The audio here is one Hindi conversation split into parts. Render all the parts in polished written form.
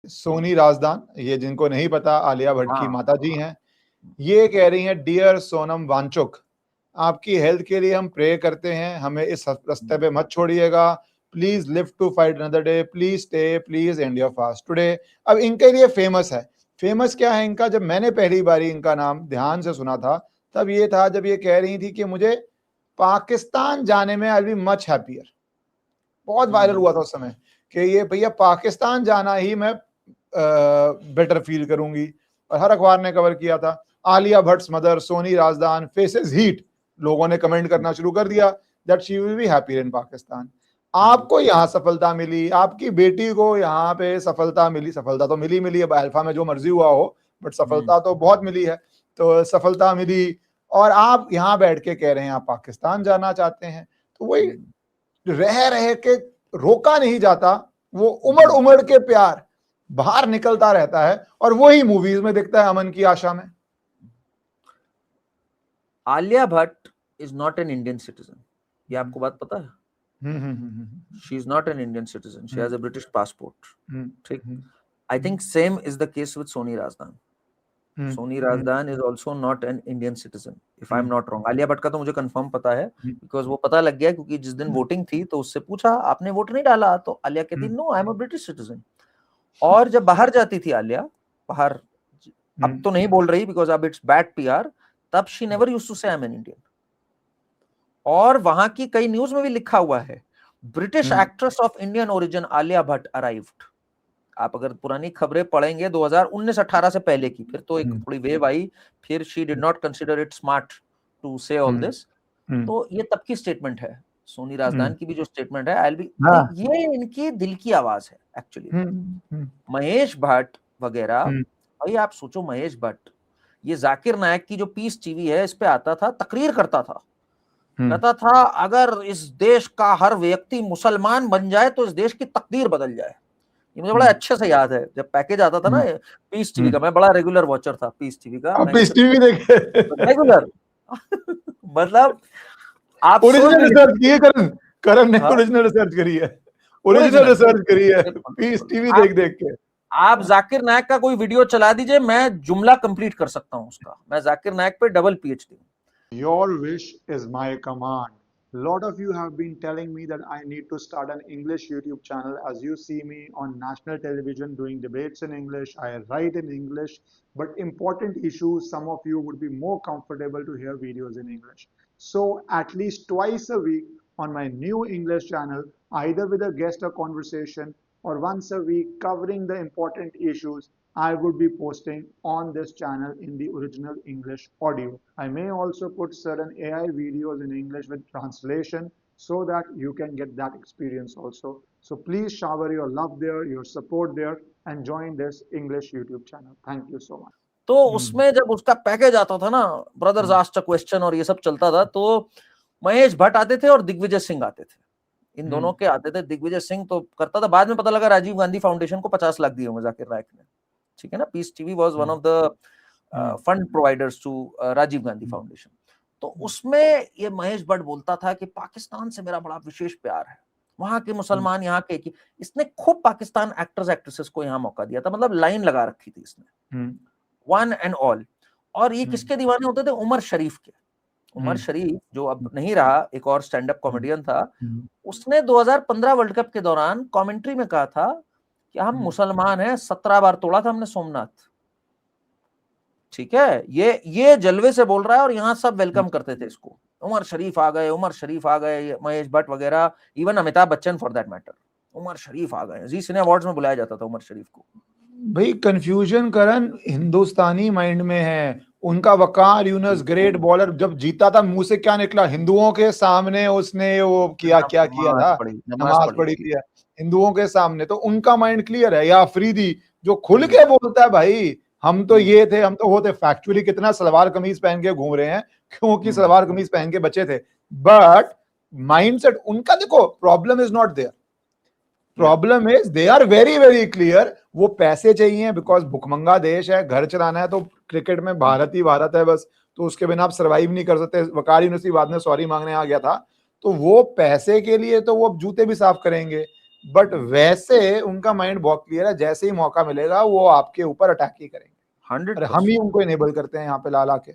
सोनी राजदान, ये जिनको नहीं पता आलिया भट्ट की हाँ। माता जी हैं, ये कह रही हैं डियर सोनम वांचुक, आपकी हेल्थ के लिए हम प्रे करते हैं, हमें इस रास्ते पे मत छोड़िएगा, please live to fight another day, please stay, please end your fast today. अब इनके लिए फेमस है, फेमस क्या है इनका, जब मैंने पहली बारी इनका नाम ध्यान से सुना था तब ये था जब ये कह रही थी कि मुझे पाकिस्तान जाने में I will be much happier. बहुत वायरल हुआ था उस समय कि ये भैया पाकिस्तान जाना ही मैं बेटर फील करूंगी, और हर अखबार ने कवर किया था। Alia Bhatt mother Soni Razdan faces heat, लोगों ने कमेंट करना शुरू कर दिया that she will be happier in Pakistan. आपको यहाँ सफलता मिली, आपकी बेटी को यहाँ पे सफलता मिली, सफलता तो मिली अब अल्फा में जो मर्जी हुआ हो, बट सफलता तो बहुत मिली है, तो सफलता मिली और आप यहाँ बैठ के कह रहे हैं आप पाकिस्तान जाना चाहते हैं। तो वही रह रहे के रोका नहीं जाता, वो उमड़ उमड़ के प्यार बाहर निकलता रहता है और वही मूवीज में दिखता है अमन की आशा में। Alia Bhatt is not an Indian citizen, ये आपको बात पता है? She is not an Indian citizen, she has a British passport. ठीक, I think same is the case with Soni Razdan. Soni Razdan is also not an Indian citizen, if I'm not wrong. Alia Bhatt का तो मुझे कंफर्म पता है, बिकॉज वो पता लग गया क्योंकि जिस दिन वोटिंग थी तो उससे पूछा आपने वोट नहीं डाला, तो आलिया कहती no I am a British citizen. और जब बाहर जाती थी आलिया, बाहर अब तो नहीं बोल रही बिकॉज अब इट्स बैड पीआर, तब शी नेवर यूज्ड टू से आई एम एन इंडियन। और वहां की कई न्यूज में भी लिखा हुआ है British actress of Indian origin Alia Bhatt arrived. आप अगर पुरानी खबरें पढ़ेंगे 2019-18 से पहले की, फिर तो एक थोड़ी वेव आई, फिर she did not consider it smart to say all this. तो ये तब की स्टेटमेंट है, सोनी राजदान की भी जो स्टेटमेंट है, आई बी ये इनकी दिल की आवाज है एक्चुअली। महेश भट्ट वगैरह, भाई आप सोचो महेश भट्ट, ये जाकिर नायक की जो पीस टीवी है इस पे आता था, तकरीर करता था, कहता था अगर इस देश का हर व्यक्ति मुसलमान बन जाए तो इस देश की तकदीर बदल जाए। ये मुझे बड़ा अच्छे से याद है, जब पैकेज आता था ना पीस टीवी का, मैं बड़ा रेगुलर वॉचर था पीस टीवी का, पीस टीवी देखे रेगुलर मतलब आप ओरिजिनल रिसर्च किए करण ने ओरिजिनल रिसर्च करी है, ओरिजिनल रिसर्च करी है पीस टीवी देख के। आप जाकिर नायक का कोई वीडियो चला दीजिए, मैं जुमला कंप्लीट कर सकता हूं उसका, मैं जाकिर नायक पे double PhD. Your wish is my command. Lot of you have been telling me that I need to start an English YouTube channel. As you see me on national television doing debates in English, I write in English, but important issues, some of you would be more comfortable to hear videos in English. So at least twice a week on my new English channel, either with a guest or conversation, or once a week covering the important issues, I would be posting on this channel in the original English audio. I may also put certain AI videos in English with translation so that you can get that experience also. So please shower your love there, your support there, and join this English YouTube channel. Thank you so much. तो उसमें जब उसका पैकेज आता था ना, ब्रदर्स आस्क्ड अ क्वेश्चन और ये सब चलता था, तो महेश भट्ट आते थे और दिग्विजय सिंह आते थे, इन दोनों के आते थे। दिग्विजय सिंह तो करता था, बाद में पता लगा राजीव गांधी फाउंडेशन को 50 लाख दिए होंगे जाकिर नायक ने, ठीक है ना। Peace TV was one of the fund providers to Rajiv Gandhi Foundation. तो उसमें ये महेश भट्ट बोलता था कि पाकिस्तान से मेरा बड़ा विशेष प्यार है, वहां के मुसलमान यहाँ के, इसने खूब पाकिस्तान एक्टर्स एक्ट्रेसेस को यहाँ मौका दिया था, मतलब लाइन लगा रखी थी इसने, वन एंड ऑल। और ये किसके दीवाने होते थे? उमर शरीफ के। उमर शरीफ जो अब नहीं रहा, एक और स्टैंड अप कॉमेडियन था, उसने 2015 वर्ल्ड कप के दौरान कमेंट्री में कहा था कि हम मुसलमान हैं, 17 बार तोड़ा था हमने सोमनाथ, ठीक है। ये जलवे से बोल रहा है और यहाँ सब वेलकम करते थे इसको। उमर शरीफ आ गए, उमर शरीफ आ गए, महेश भट्ट वगैरह, even Amitabh Bachchan for that matter, Omar Sharif आ गए। जी सिने अवार्ड्स में बुलाया जाता था उमर शरीफ को। भाई कंफ्यूजन करण हिंदुस्तानी माइंड में है। उनका वकार यूनुस ग्रेट बॉलर जब जीता था, मुंह से क्या निकला? हिंदुओं के सामने उसने वो क्या किया था, नमाज पढ़ी थी हिंदुओं के सामने। तो उनका माइंड क्लियर है। या अफरीदी जो खुल के बोलता है भाई हम तो ये थे, हम तो वो थे, फैक्चुअली कितना सलवार कमीज पहन के घूम रहे हैं क्योंकि सलवार कमीज पहन के बचे थे, बट माइंडसेट उनका देखो, problem is not there, problem is they are very very clear. वो पैसे चाहिए बिकॉज भुखमंगा देश है, घर चलाना है, तो क्रिकेट में भारत ही भारत है बस, तो उसके बिना आप सर्वाइव नहीं कर सकते। वकार यूनिवर्सिटी बाद में सॉरी मांगने आ गया था, तो वो पैसे के लिए तो वो जूते भी साफ करेंगे, बट वैसे उनका माइंड बहुत क्लियर है, जैसे ही मौका मिलेगा वो आपके ऊपर अटैक ही करेंगे। 100%। अरे हम ही उनको इनेबल करते हैं यहाँ पे ला के।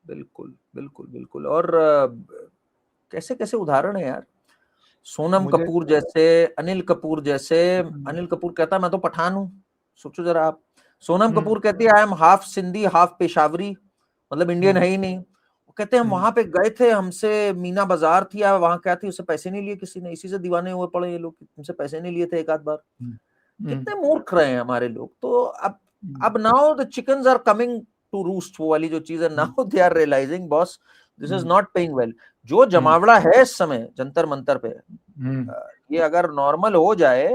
बिल्कुल बिल्कुल बिल्कुल। और कैसे कैसे उदाहरण है यार, सोनम कपूर जैसे, अनिल कपूर जैसे। अनिल कपूर कहता मैं तो पठान हूँ, सोचो जरा आप। सोनम कपूर कहती है I am half Sindhi half Peshawari, मतलब इंडियन है ही नहीं। वो कहते हैं हम वहां पे गए थे, हमसे मीना बाजार थी, वहां क्या थी, उससे पैसे नहीं लिए किसी ने, इसी से दीवाने हुए पड़े ये लोग, तुमसे पैसे नहीं लिए थे एक आध बार। कितने मूर्ख रहे हैं हमारे लोग। तो अब now the chickens are coming to roost, वो वाली जो चीज है, now they are realising boss this is not paying well. जो जमावड़ा है इस समय जंतर मंतर पे, ये अगर नॉर्मल हो जाए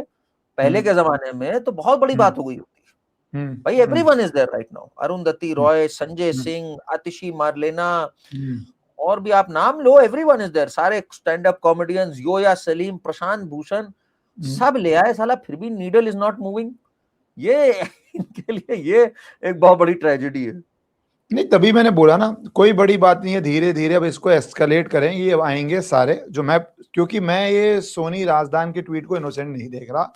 पहले के जमाने में तो बहुत बड़ी बात हो गई होती। भाई everyone is there right now, Arundhati Roy, Sanjay Singh, Atishi Marlena, और भी आप नाम लो, एवरीवन इज देयर। सारे स्टैंड अप कॉमेडियंस, योया सलीम, प्रशांत भूषण, सब ले आए साला, फिर भी नीडल इज नॉट मूविंग। ये इनके लिए ये एक बहुत बड़ी ट्रेजेडी है। नहीं, तभी मैंने बोला ना, कोई बड़ी बात नहीं है, धीरे धीरे अब इसको एस्केलेट करें, ये आएंगे सारे जो मैं, क्योंकि मैं ये सोनी राजदान के ट्वीट को इनोसेंट नहीं देख रहा।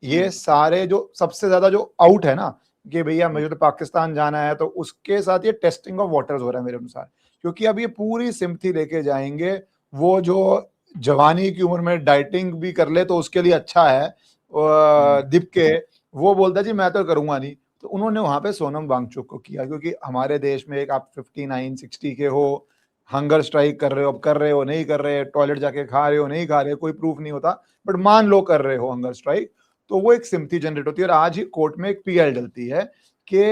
ये सारे जो सबसे ज्यादा जो आउट है ना कि भैया मुझे तो पाकिस्तान जाना है, तो उसके साथ ये टेस्टिंग ऑफ वाटर्स हो रहा है मेरे अनुसार। क्योंकि अब ये पूरी सिंपथी लेके जाएंगे, वो जो जवानी की उम्र में डाइटिंग भी कर ले तो उसके लिए अच्छा है, दीप के वो बोलता है जी मैं तो करूंगा नहीं। तो उन्होंने वहां पे सोनम वांगचुक को किया, क्योंकि हमारे देश में एक आप 59 60 के हो, हंगर स्ट्राइक कर रहे हो, अब कर रहे हो नहीं कर रहे, टॉयलेट जाके खा रहे हो नहीं खा रहे हो, कोई प्रूफ नहीं होता, बट मान लो कर रहे हो हंगर स्ट्राइक, तो वो एक सिंपथी जनरेट होती है। और आज ही कोर्ट में एक पीएल डलती है कि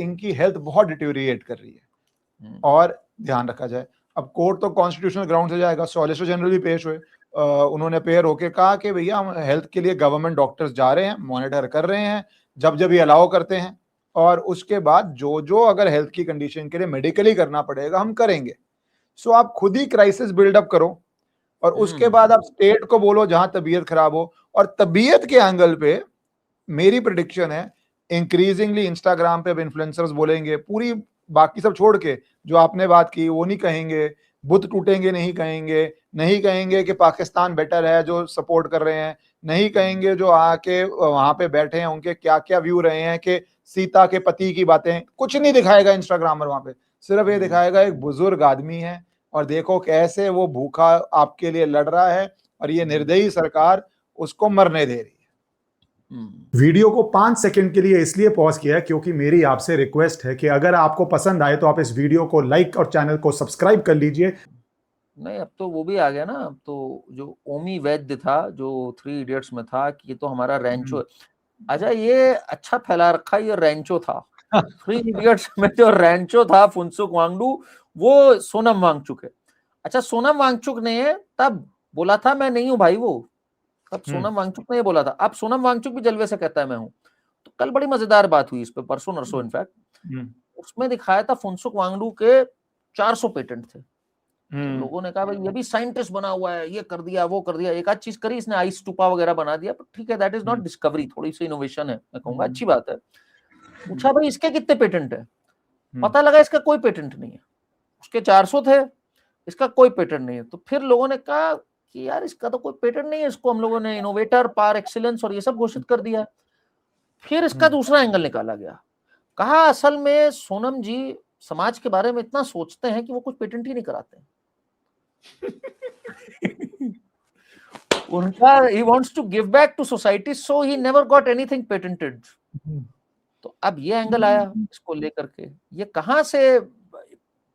इनकी हेल्थ बहुत डिटेरिएट कर रही है और ध्यान रखा जाए। अब कोर्ट तो कॉन्स्टिट्यूशनल ग्राउंड से जाएगा, सॉलिसिटर जनरल भी पेश हुए, उन्होंने पेयर होके कहा कि भैया हम हेल्थ के लिए गवर्नमेंट डॉक्टर्स जा रहे हैं, मॉनिटर कर रहे हैं, जब जब ये अलाउ करते हैं, और उसके बाद जो जो अगर हेल्थ की कंडीशन के लिए मेडिकली करना पड़ेगा हम करेंगे। सो आप खुद ही क्राइसिस बिल्डअप करो और उसके बाद आप स्टेट को बोलो जहां तबीयत खराब हो। और तबीयत के एंगल पे मेरी प्रेडिक्शन है इंक्रीजिंगली इंस्टाग्राम पे अब इन्फ्लुएंसर्स बोलेंगे, पूरी बाकी सब छोड़ के जो आपने बात की वो नहीं कहेंगे, बुत टूटेंगे नहीं कहेंगे, नहीं कहेंगे कि पाकिस्तान बेटर है जो सपोर्ट कर रहे हैं, नहीं कहेंगे जो आके वहां पे बैठे हैं उनके क्या क्या व्यू रहे हैं कि सीता के पति की बातें, कुछ नहीं दिखाएगा इंस्टाग्रामर वहां पे, सिर्फ ये दिखाएगा एक बुजुर्ग आदमी है और देखो कैसे वो भूखा आपके लिए लड़ रहा है और ये निर्दयी सरकार उसको मरने दे रही है। वीडियो को 5 सेकंड के लिए इसलिए पॉज किया है क्योंकि मेरी आपसे रिक्वेस्ट है कि अगर आपको पसंद आए तो आप इस वीडियो को लाइक और चैनल को सब्सक्राइब कर लीजिए। नहीं, अब तो वो भी आ गया ना, अब तो जो ओमी वैद्य था जो 3 इडियट्स में था कि ये तो हमारा रैंचो है। अच्छा, ये अच्छा फैला रखा, ये रैंचो था। 3 इडियट्स में जो रैंचो था फुनसुक वांगडू, वो सोनम वांगचुक है। अच्छा, सोनम वांगचुक ने तब बोला था मैं नहीं हूं भाई, वो तब सोनम वांगचुक ने ये बोला था। अब सोनम वांगचुक भी जलवे से कहता है मैं हूं। तो कल बड़ी मजेदार बात हुई इस पे, परसों नरसों इनफैक्ट, उसमें दिखाया था फुनसुक वांगडू के 400 पेटेंट थे। तो लोगों ने कहा भाई ये भी साइंटिस्ट बना हुआ है, ये कर दिया वो कर दिया, एक आध चीज करी इसने, आइस टूपा वगैरह बना दिया, पर ठीक है, दैट इज नॉट डिस्कवरी, थोड़ी सी इनोवेशन है, मैं कहूंगा अच्छी बात है। पूछा भाई इसके कितने पेटेंट है, पता लगा इसका कोई पेटेंट नहीं है। उसके 400 थे, इसका कोई पेटेंट नहीं है। तो फिर लोगों ने कहा कि यार इसका तो कोई पेटेंट नहीं है, इसको हम लोगों ने इनोवेटर पार एक्सीलेंस और ये सब घोषित कर दिया। फिर इसका दूसरा एंगल निकाला गया, कहा असल में सोनम जी समाज के बारे में इतना सोचते हैं कि वो कुछ पेटेंट ही नहीं कराते हैं। उनका he wants to give back to society, so he never got anything patented. तो अब ये एंगल आया इसको लेकर के, ये कहां से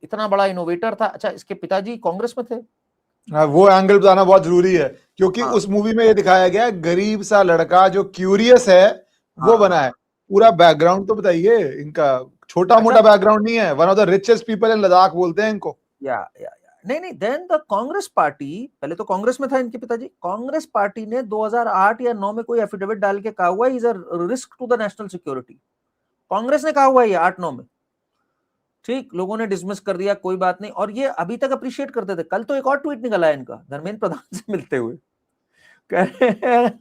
इतना बड़ा इनोवेटर था। अच्छा, इसके पिताजी कांग्रेस में थे। वो एंगल बताना बहुत जरूरी है क्योंकि उस मूवी में ये दिखाया गया गरीब सा लड़का जो क्यूरियस है वो बना है। पूरा बैकग्राउंड तो बताइए इनका, छोटा मोटा बैकग्राउंड नहीं है, one of the richest people in Ladakh बोलते हैं इनको। नहीं, देन द कांग्रेस पार्टी, पहले तो कांग्रेस में था इनके पिताजी, कांग्रेस पार्टी ने 2008 या 9 में कोई एफिडेविट डाल के कहा हुआ है is a risk to the national security. Congress ने कहा हुआ है ये 8-9 में, ठीक, लोगों ने डिसमिस कर दिया, कोई बात नहीं, और ये अभी तक अप्रिशिएट करते थे। कल तो एक और ट्वीट निकला है इनका धर्मेंद्र प्रधान से मिलते हुए,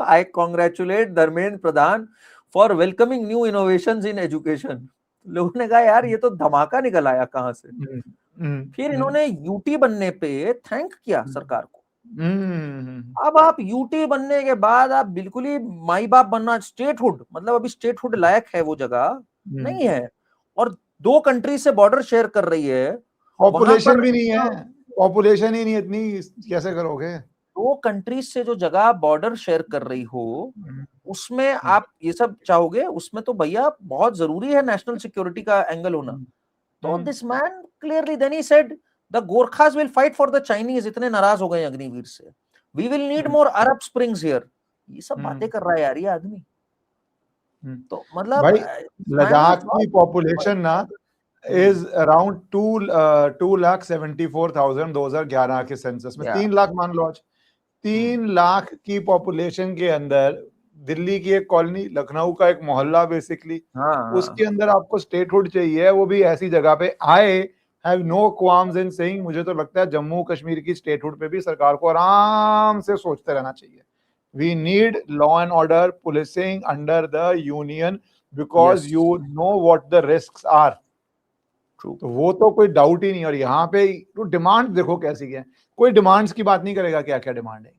I congratulate Dharmendra Pradhan for welcoming new innovations in education. लोगों ने कहा यार ये तो धमाका निकल आया कहां से। फिर इन्होंने यूटी बनने पे थैंक किया सरकार को, अब आप यूटी बनने के बाद आप बिल्कुल ही माई बाप बनना, स्टेटहुड मतलब अभी स्टेटहुड लायक है वो जगह नहीं है, और 2 कंट्री से बॉर्डर शेयर कर रही है, पॉपुलेशन भी नहीं है, पॉपुलेशन ही नहीं इतनी, कैसे करोगे? 2 कंट्रीज से जो जगह बॉर्डर शेयर कर रही हो उसमें आप ये सब चाहोगे? उसमें तो भैया बहुत जरूरी है नेशनल सिक्योरिटी का एंगल होना। तो this man clearly then he said the Gorkhas will fight for the Chinese, इतने नाराज हो गए अग्निवीर से, we will need more Arab springs here, ये सब बातें कर रहा है यार ये आदमी। तो मतलब भाई लद्दाख की पॉपुलेशन ना इज अराउंड 2,74,000 2011 के सेंसस में। 3 लाख मान लो आज, 3 लाख की पॉपुलेशन के अंदर दिल्ली की एक कॉलोनी, लखनऊ का एक मोहल्ला बेसिकली, उसके अंदर आपको स्टेटहुड चाहिए, वो भी ऐसी जगह पे। I have no qualms in saying, मुझे तो लगता है जम्मू कश्मीर की स्टेटहुड पे भी सरकार को आराम से सोचते रहना चाहिए। We need law and order policing under the union because you know what the risks are. तो वो तो कोई डाउट ही नहीं। और यहाँ पे तो डिमांड देखो कैसी है, कोई डिमांड्स की बात नहीं करेगा, क्या क्या डिमांड है।